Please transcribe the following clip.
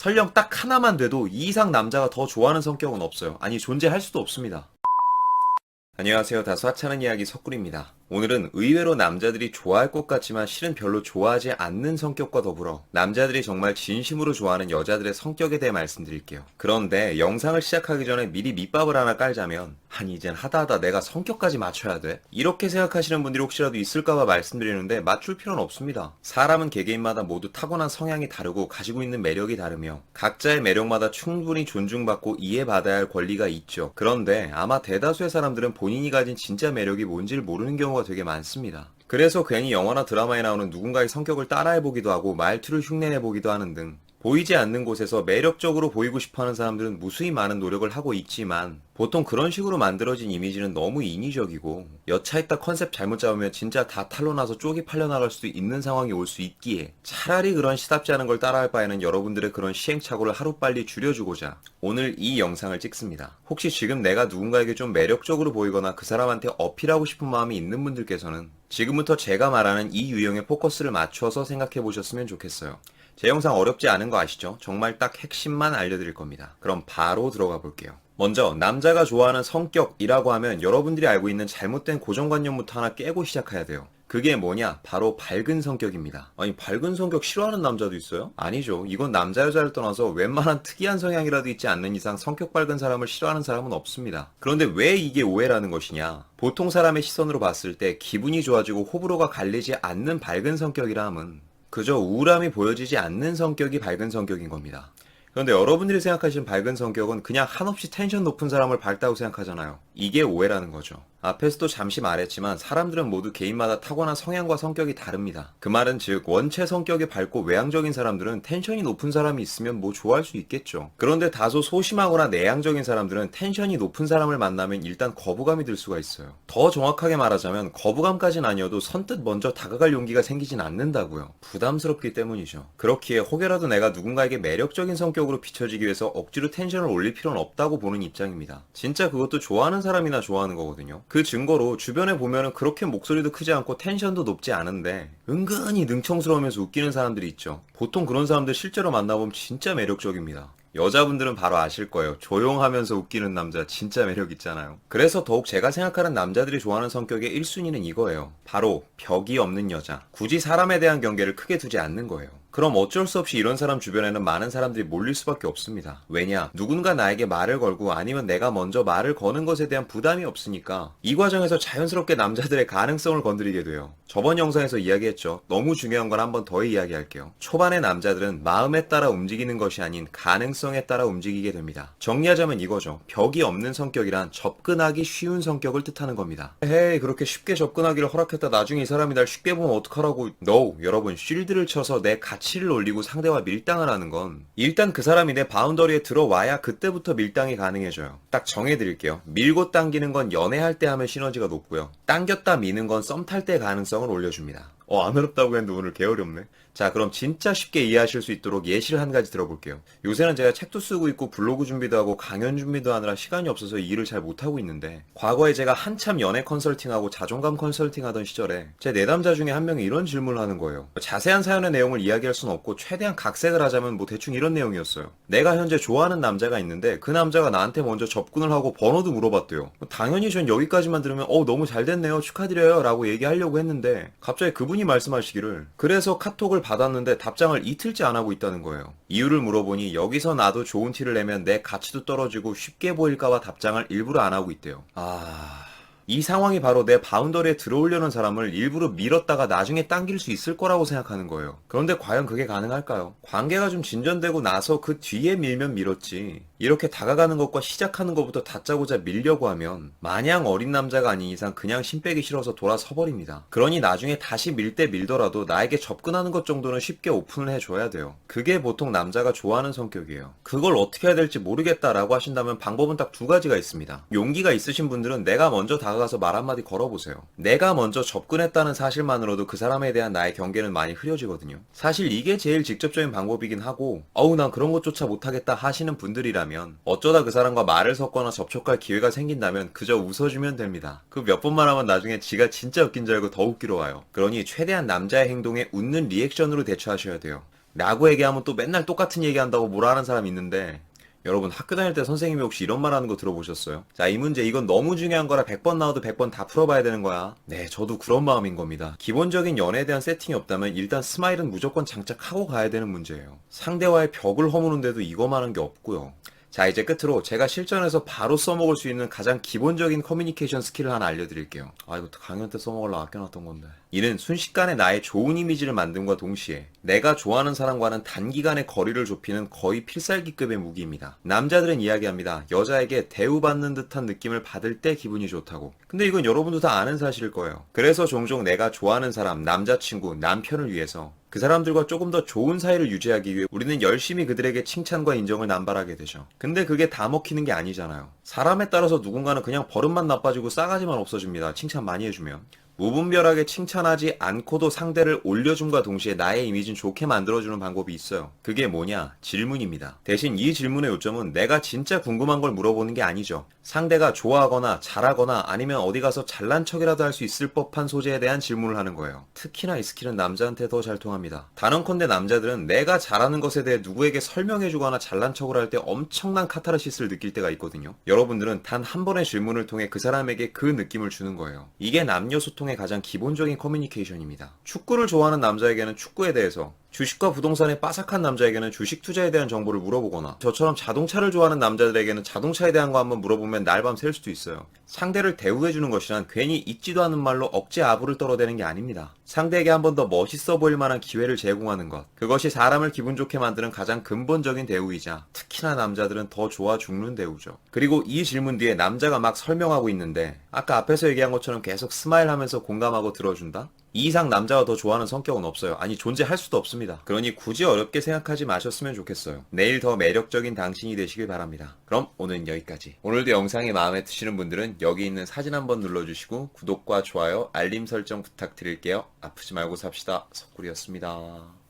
설령 딱 하나만 돼도 이 이상 남자가 더 좋아하는 성격은 없어요. 아니 존재할 수도 없습니다. 안녕하세요. 다소 하찮은 이야기 석굴입니다. 오늘은 의외로 남자들이 좋아할 것 같지만 실은 별로 좋아하지 않는 성격과 더불어 남자들이 정말 진심으로 좋아하는 여자들의 성격에 대해 말씀드릴게요. 그런데 영상을 시작하기 전에 미리 밑밥을 하나 깔자면 아니 이젠 하다하다 내가 성격까지 맞춰야 돼? 이렇게 생각하시는 분들이 혹시라도 있을까봐 말씀드리는데 맞출 필요는 없습니다. 사람은 개개인마다 모두 타고난 성향이 다르고 가지고 있는 매력이 다르며 각자의 매력마다 충분히 존중받고 이해받아야 할 권리가 있죠. 그런데 아마 대다수의 사람들은 본인이 가진 진짜 매력이 뭔지를 모르는 경우가 되게 많습니다. 그래서 괜히 영화나 드라마에 나오는 누군가의 성격을 따라해보기도 하고 말투를 흉내내보기도 하는 등 보이지 않는 곳에서 매력적으로 보이고 싶어하는 사람들은 무수히 많은 노력을 하고 있지만 보통 그런 식으로 만들어진 이미지는 너무 인위적이고 여차있다 컨셉 잘못 잡으면 진짜 다 탄로나서 쪽이 팔려나갈 수도 있는 상황이 올 수 있기에 차라리 그런 시답지 않은 걸 따라할 바에는 여러분들의 그런 시행착오를 하루빨리 줄여주고자 오늘 이 영상을 찍습니다. 혹시 지금 내가 누군가에게 좀 매력적으로 보이거나 그 사람한테 어필하고 싶은 마음이 있는 분들께서는 지금부터 제가 말하는 이 유형에 포커스를 맞춰서 생각해 보셨으면 좋겠어요. 제 영상 어렵지 않은 거 아시죠? 정말 딱 핵심만 알려드릴 겁니다. 그럼 바로 들어가 볼게요. 먼저 남자가 좋아하는 성격이라고 하면 여러분들이 알고 있는 잘못된 고정관념부터 하나 깨고 시작해야 돼요. 그게 뭐냐? 바로 밝은 성격입니다. 아니 밝은 성격 싫어하는 남자도 있어요? 아니죠. 이건 남자 여자를 떠나서 웬만한 특이한 성향이라도 있지 않는 이상 성격 밝은 사람을 싫어하는 사람은 없습니다. 그런데 왜 이게 오해라는 것이냐? 보통 사람의 시선으로 봤을 때 기분이 좋아지고 호불호가 갈리지 않는 밝은 성격이라 함은 그저 우울함이 보여지지 않는 성격이 밝은 성격인 겁니다. 그런데 여러분들이 생각하시는 밝은 성격은 그냥 한없이 텐션 높은 사람을 밝다고 생각하잖아요. 이게 오해라는 거죠. 앞에서도 잠시 말했지만 사람들은 모두 개인마다 타고난 성향과 성격이 다릅니다. 그 말은 즉 원체 성격이 밝고 외향적인 사람들은 텐션이 높은 사람이 있으면 뭐 좋아할 수 있겠죠. 그런데 다소 소심하거나 내향적인 사람들은 텐션이 높은 사람을 만나면 일단 거부감이 들 수가 있어요. 더 정확하게 말하자면 거부감까지는 아니어도 선뜻 먼저 다가갈 용기가 생기진 않는다고요. 부담스럽기 때문이죠. 그렇기에 혹여라도 내가 누군가에게 매력적인 성격으로 비춰지기 위해서 억지로 텐션을 올릴 필요는 없다고 보는 입장입니다. 진짜 그것도 좋아하는 사람이나 좋아하는 거거든요. 그 증거로 주변에 보면은 그렇게 목소리도 크지 않고 텐션도 높지 않은데 은근히 능청스러우면서 웃기는 사람들이 있죠. 보통 그런 사람들 실제로 만나보면 진짜 매력적입니다. 여자분들은 바로 아실 거예요. 조용하면서 웃기는 남자 진짜 매력 있잖아요. 그래서 더욱 제가 생각하는 남자들이 좋아하는 성격의 1순위는 이거예요. 바로 벽이 없는 여자. 굳이 사람에 대한 경계를 크게 두지 않는 거예요. 그럼 어쩔 수 없이 이런 사람 주변에는 많은 사람들이 몰릴 수밖에 없습니다. 왜냐? 누군가 나에게 말을 걸고 아니면 내가 먼저 말을 거는 것에 대한 부담이 없으니까 이 과정에서 자연스럽게 남자들의 가능성을 건드리게 돼요. 저번 영상에서 이야기했죠. 너무 중요한 건 한 번 더 이야기할게요. 초반에 남자들은 마음에 따라 움직이는 것이 아닌 가능성에 따라 움직이게 됩니다. 정리하자면 이거죠. 벽이 없는 성격이란 접근하기 쉬운 성격을 뜻하는 겁니다. 헤이 그렇게 쉽게 접근하기를 허락했다 나중에 이 사람이 날 쉽게 보면 어떡하라고. No! 여러분 쉴드를 쳐서 내 가치를 올리고 상대와 밀당을 하는 건 일단 그 사람이 내 바운더리에 들어와야 그때부터 밀당이 가능해져요. 딱 정해드릴게요. 밀고 당기는 건 연애할 때 하면 시너지가 높고요. 당겼다 미는 건 썸 탈 때 가능성을 올려줍니다. 안 어렵다고 했는데 오늘 개어렵네. 자 그럼 진짜 쉽게 이해하실 수 있도록 예시를 한 가지 들어볼게요. 요새는 제가 책도 쓰고 있고 블로그 준비도 하고 강연 준비도 하느라 시간이 없어서 이 일을 잘 못하고 있는데 과거에 제가 한참 연애 컨설팅하고 자존감 컨설팅 하던 시절에 제 내담자 중에 한 명이 이런 질문을 하는 거예요. 자세한 사연의 내용을 이야기할 순 없고 최대한 각색을 하자면 뭐 대충 이런 내용이었어요. 내가 현재 좋아하는 남자가 있는데 그 남자가 나한테 먼저 접근을 하고 번호도 물어봤대요. 당연히 전 여기까지만 들으면 너무 잘 됐네요 축하드려요 라고 얘기하려고 했는데 갑자기 그분이 말씀하시기를 그래서 카톡을 받았는데 답장을 이틀째 안 하고 있다는 거예요. 이유를 물어보니 여기서 나도 좋은 티를 내면 내 가치도 떨어지고 쉽게 보일까봐 답장을 일부러 안 하고 있대요. 이 상황이 바로 내 바운더리에 들어오려는 사람을 일부러 밀었다가 나중에 당길 수 있을 거라고 생각하는 거예요. 그런데 과연 그게 가능할까요? 관계가 좀 진전되고 나서 그 뒤에 밀면 밀었지 이렇게 다가가는 것과 시작하는 것부터 다짜고짜 밀려고 하면 마냥 어린 남자가 아닌 이상 그냥 심 빼기 싫어서 돌아서 버립니다. 그러니 나중에 다시 밀 때 밀더라도 나에게 접근하는 것 정도는 쉽게 오픈을 해줘야 돼요. 그게 보통 남자가 좋아하는 성격이에요. 그걸 어떻게 해야 될지 모르겠다라고 하신다면 방법은 딱 두 가지가 있습니다. 용기가 있으신 분들은 내가 먼저 다가가서 말 한마디 걸어보세요. 내가 먼저 접근했다는 사실만으로도 그 사람에 대한 나의 경계는 많이 흐려지거든요. 사실 이게 제일 직접적인 방법이긴 하고 난 그런 것조차 못하겠다 하시는 분들이라면 어쩌다 그 사람과 말을 섞거나 접촉할 기회가 생긴다면 그저 웃어주면 됩니다. 그 몇 번만 하면 나중에 지가 진짜 웃긴 줄 알고 더 웃기러 와요. 그러니 최대한 남자의 행동에 웃는 리액션으로 대처하셔야 돼요. 라고 얘기하면 또 맨날 똑같은 얘기한다고 뭐라 하는 사람이 있는데, 여러분 학교 다닐 때 선생님이 혹시 이런 말 하는 거 들어보셨어요? 자, 이 문제 이건 너무 중요한 거라 100번 나와도 100번 다 풀어봐야 되는 거야. 네, 저도 그런 마음인 겁니다. 기본적인 연애에 대한 세팅이 없다면 일단 스마일은 무조건 장착하고 가야 되는 문제예요. 상대와의 벽을 허무는데도 이거만 한 게 없고요. 자, 이제 끝으로 제가 실전에서 바로 써먹을 수 있는 가장 기본적인 커뮤니케이션 스킬을 하나 알려드릴게요. 아, 이것도 강연 때 써먹으려고 아껴놨던 건데. 이는 순식간에 나의 좋은 이미지를 만듦과 동시에 내가 좋아하는 사람과는 단기간에 거리를 좁히는 거의 필살기급의 무기입니다. 남자들은 이야기합니다. 여자에게 대우받는 듯한 느낌을 받을 때 기분이 좋다고. 근데 이건 여러분도 다 아는 사실일 거예요. 그래서 종종 내가 좋아하는 사람, 남자친구, 남편을 위해서 그 사람들과 조금 더 좋은 사이를 유지하기 위해 우리는 열심히 그들에게 칭찬과 인정을 남발하게 되죠. 근데 그게 다 먹히는 게 아니잖아요. 사람에 따라서 누군가는 그냥 버릇만 나빠지고 싸가지만 없어집니다. 칭찬 많이 해주면. 무분별하게 칭찬하지 않고도 상대를 올려줌과 동시에 나의 이미지는 좋게 만들어주는 방법이 있어요. 그게 뭐냐? 질문입니다. 대신 이 질문의 요점은 내가 진짜 궁금한 걸 물어보는 게 아니죠. 상대가 좋아하거나 잘하거나 아니면 어디 가서 잘난 척이라도 할 수 있을 법한 소재에 대한 질문을 하는 거예요. 특히나 이 스킬은 남자한테 더 잘 통합니다. 단언컨대 남자들은 내가 잘하는 것에 대해 누구에게 설명해주거나 잘난 척을 할 때 엄청난 카타르시스를 느낄 때가 있거든요. 여러분들은 단 한 번의 질문을 통해 그 사람에게 그 느낌을 주는 거예요. 이게 남녀 소통의 가장 기본적인 커뮤니케이션입니다. 축구를 좋아하는 남자에게는 축구에 대해서, 주식과 부동산에 빠삭한 남자에게는 주식 투자에 대한 정보를 물어보거나, 저처럼 자동차를 좋아하는 남자들에게는 자동차에 대한 거 한번 물어보면 날밤 샐 수도 있어요. 상대를 대우해주는 것이란 괜히 있지도 않은 말로 억지 아부를 떨어대는 게 아닙니다. 상대에게 한 번 더 멋있어 보일 만한 기회를 제공하는 것. 그것이 사람을 기분 좋게 만드는 가장 근본적인 대우이자 특히나 남자들은 더 좋아 죽는 대우죠. 그리고 이 질문 뒤에 남자가 막 설명하고 있는데 아까 앞에서 얘기한 것처럼 계속 스마일하면서 공감하고 들어준다? 이 이상 남자가 더 좋아하는 성격은 없어요. 아니 존재할 수도 없습니다. 그러니 굳이 어렵게 생각하지 마셨으면 좋겠어요. 내일 더 매력적인 당신이 되시길 바랍니다. 그럼 오늘은 여기까지. 오늘도 영상이 마음에 드시는 분들은 여기 있는 사진 한번 눌러주시고 구독과 좋아요, 알림 설정 부탁드릴게요. 아프지 말고 삽시다. 석구리였습니다.